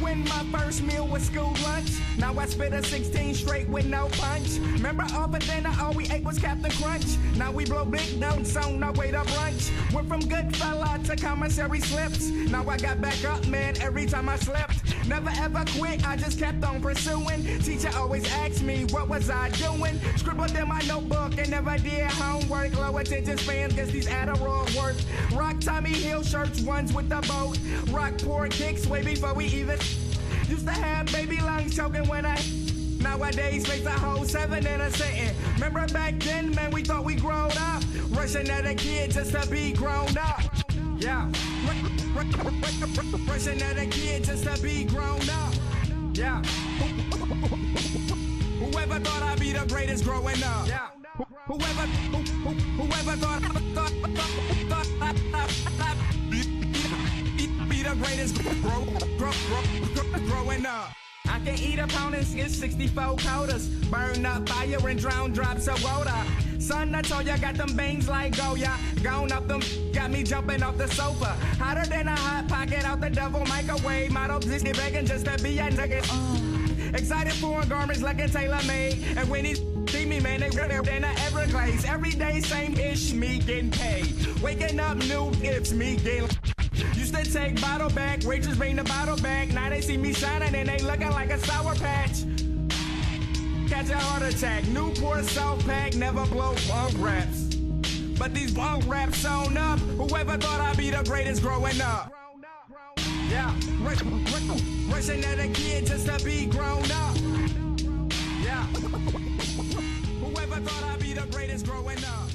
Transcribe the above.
when my first meal was school lunch? Now I spit a 16 straight with no punch. Remember all for dinner, all we ate was Captain Crunch. Now we blow big notes on our way to brunch. Went from good fella to commissary slips. Now I got back up, man, every time I slipped. Never ever quit, I just kept on pursuing. Teacher always asked me, what was I doing? Scribbled in my notebook and never did homework. Low attention spans, guess these Adderall work. Rock Tommy Hill shirts, ones with the boat. Rock poor kicks way before we even used to have baby lungs choking when I nowadays face a whole 7 in a sitting. Remember back then, man, we thought we grown up. Rushing at a kid just to be grown up. Yeah. Rushing at a kid just to be grown up. Yeah. Whoever thought I'd be the greatest growing up. Yeah. Whoever thought be the greatest growing up. I can eat opponents, get 64 quotas. Burn up fire and drown drops of water. Son, I told ya, got them bangs like Goya. Gone up them, got me jumping off the sofa. Hotter than a hot pocket out the double microwave. Model this begging just to be a nugget. Excited for garments like a tailor-made. And when he see me, man, they redder than an Everglades. Every day, same ish, me getting paid. Waking up new, it's me getting. Used to take bottle back, waitress bring the bottle back. Now they see me shining and they looking like a sour patch. Catch a heart attack, Newport South Pack, never blow bunk raps. But these bunk raps sewn up. Whoever thought I'd be the greatest growing up? Yeah, rushing at a kid just to be grown up. Yeah, whoever thought I'd be the greatest growing up?